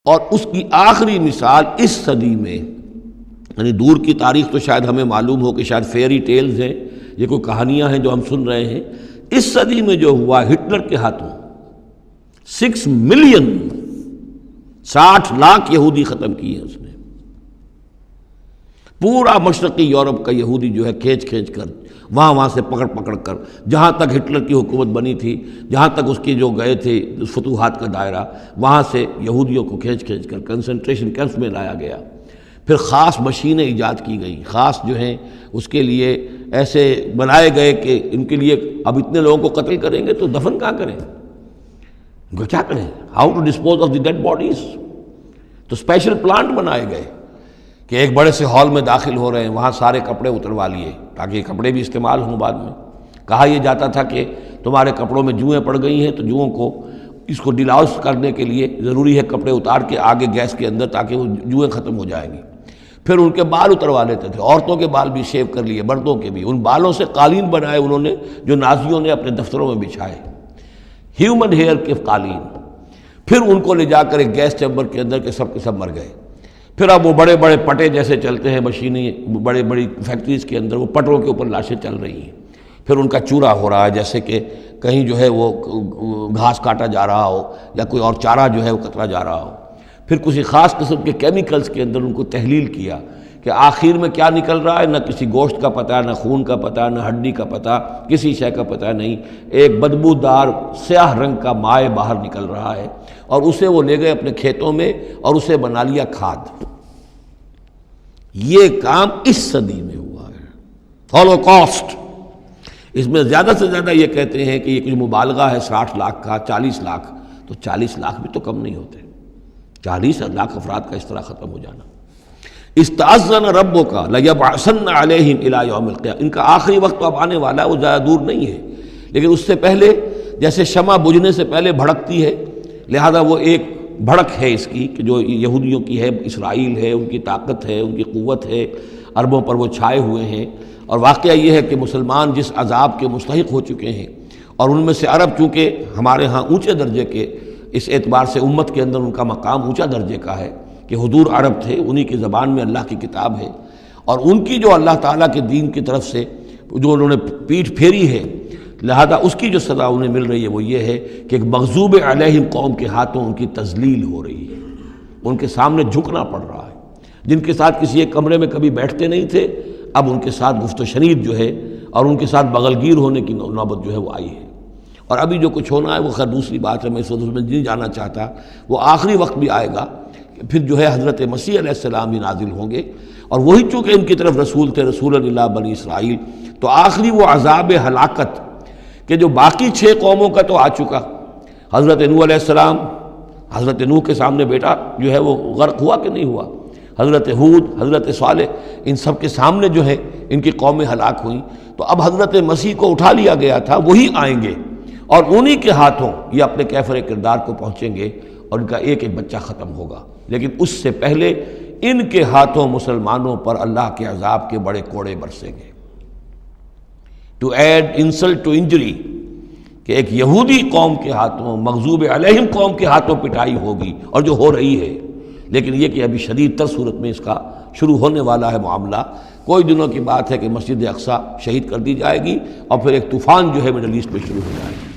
اور اس کی آخری مثال اس صدی میں، یعنی دور کی تاریخ تو شاید ہمیں معلوم ہو کہ شاید فیری ٹیلز ہیں، یہ کوئی کہانیاں ہیں جو ہم سن رہے ہیں، اس صدی میں جو ہوا ہٹلر کے ہاتھوں 6 ملین 60 لاکھ یہودی ختم کیے اس نے، پورا مشرقی یورپ کا یہودی جو ہے کھینچ کھینچ کر وہاں سے پکڑ پکڑ کر، جہاں تک ہٹلر کی حکومت بنی تھی، جہاں تک اس کی جو گئے تھے فتوحات کا دائرہ، وہاں سے یہودیوں کو کھینچ کھینچ کر کنسنٹریشن کیمپس میں لایا گیا۔ پھر خاص مشینیں ایجاد کی گئیں، خاص جو ہیں اس کے لیے ایسے بنائے گئے کہ ان کے لیے اب اتنے لوگوں کو قتل کریں گے تو دفن کہاں کریں، ان کو کیا کریں، how to dispose of the dead bodies. تو اسپیشل پلانٹ بنائے گئے کہ ایک بڑے سے ہال میں داخل ہو رہے ہیں، وہاں سارے کپڑے اتروا لیے تاکہ یہ کپڑے بھی استعمال ہوں بعد میں۔ کہا یہ جاتا تھا کہ تمہارے کپڑوں میں جوئیں پڑ گئی ہیں تو جوؤں کو اس کو ڈیلاؤس کرنے کے لیے ضروری ہے کپڑے اتار کے آگے گیس کے اندر تاکہ وہ جوئیں ختم ہو جائیں گی۔ پھر ان کے بال اتروا لیتے تھے، عورتوں کے بال بھی شیو کر لیے، مردوں کے بھی، ان بالوں سے قالین بنائے انہوں نے جو نازیوں نے اپنے دفتروں میں بچھائے، ہیومن ہیئر کے قالین۔ پھر ان کو لے جا کر ایک گیس چیمبر کے اندر کے سب مر گئے۔ پھر اب وہ بڑے بڑے پٹے جیسے چلتے ہیں مشینیں، بڑے بڑی فیکٹریز کے اندر وہ پٹوں کے اوپر لاشیں چل رہی ہیں، پھر ان کا چورا ہو رہا ہے، جیسے کہ کہیں جو ہے وہ گھاس کاٹا جا رہا ہو یا کوئی اور چارہ جو ہے وہ کترا جا رہا ہو۔ پھر کسی خاص قسم کے کیمیکلز کے اندر ان کو تحلیل کیا کہ آخر میں کیا نکل رہا ہے، نہ کسی گوشت کا پتہ، نہ خون کا پتہ، نہ ہڈی کا پتہ، کسی شے کا پتہ نہیں، ایک بدبودار سیاہ رنگ کا مائع باہر نکل رہا ہے، اور اسے وہ لے گئے اپنے کھیتوں میں اور اسے بنا لیا کھاد۔ یہ کام اس صدی میں ہوا ہے، ہولوکاسٹ۔ اس میں زیادہ سے زیادہ یہ کہتے ہیں کہ یہ کچھ مبالغہ ہے 60 لاکھ کا، 40 لاکھ، تو 40 لاکھ بھی تو کم نہیں ہوتے، 40 لاکھ افراد کا اس طرح ختم ہو جانا۔ استأذن ربک لیبعثن علیہم الی یوم القیامہ، ان کا آخری وقت تو اب آنے والا ہے، وہ زیادہ دور نہیں ہے، لیکن اس سے پہلے جیسے شمع بجھنے سے پہلے بھڑکتی ہے، لہذا وہ ایک بھڑک ہے اس کی کہ جو یہودیوں کی ہے، اسرائیل ہے، ان کی طاقت ہے، ان کی قوت ہے، عربوں پر وہ چھائے ہوئے ہیں۔ اور واقعہ یہ ہے کہ مسلمان جس عذاب کے مستحق ہو چکے ہیں، اور ان میں سے عرب چونکہ ہمارے ہاں اونچے درجے کے، اس اعتبار سے امت کے اندر ان کا مقام اونچا درجے کا ہے کہ حضور عرب تھے، انہی کی زبان میں اللہ کی کتاب ہے، اور ان کی جو اللہ تعالیٰ کے دین کی طرف سے جو انہوں نے پیٹھ پھیری ہے، لہذا اس کی جو سزا انہیں مل رہی ہے وہ یہ ہے کہ ایک مغضوب علیہم قوم کے ہاتھوں ان کی تذلیل ہو رہی ہے، ان کے سامنے جھکنا پڑ رہا ہے۔ جن کے ساتھ کسی ایک کمرے میں کبھی بیٹھتے نہیں تھے، اب ان کے ساتھ گفت و شنید جو ہے اور ان کے ساتھ بغل گیر ہونے کی نوبت جو ہے وہ آئی ہے۔ اور ابھی جو کچھ ہونا ہے وہ خیر دوسری بات ہے، میں اس وقت اس میں نہیں جانا چاہتا، وہ آخری وقت بھی آئے گا کہ پھر جو ہے حضرت مسیح علیہ السلام بھی نازل ہوں گے، اور وہی چونکہ ان کی طرف رسول تھے، رسول اللہ بنی اسرائیل، تو آخری وہ عذاب ہلاکت کہ جو باقی 6 قوموں کا تو آ چکا، حضرت نوح علیہ السلام، حضرت نوح کے سامنے بیٹا جو ہے وہ غرق ہوا کہ نہیں ہوا، حضرت ہود، حضرت صالح، ان سب کے سامنے جو ہے ان کی قومیں ہلاک ہوئیں، تو اب حضرت مسیح کو اٹھا لیا گیا تھا، وہی آئیں گے اور انہی کے ہاتھوں یہ اپنے کیفر کردار کو پہنچیں گے اور ان کا ایک ایک بچہ ختم ہوگا۔ لیکن اس سے پہلے ان کے ہاتھوں مسلمانوں پر اللہ کے عذاب کے بڑے کوڑے برسیں گے۔ To add insult to injury, کہ ایک یہودی قوم کے ہاتھوں، مغضوب علیہم قوم کے ہاتھوں پٹائی ہوگی، اور جو ہو رہی ہے، لیکن یہ کہ ابھی شدید تر صورت میں اس کا شروع ہونے والا ہے معاملہ۔ کوئی دنوں کی بات ہے کہ مسجد اقصی شہید کر دی جائے گی، اور پھر ایک طوفان جو ہے مڈل ایسٹ میں شروع ہو جائے گی۔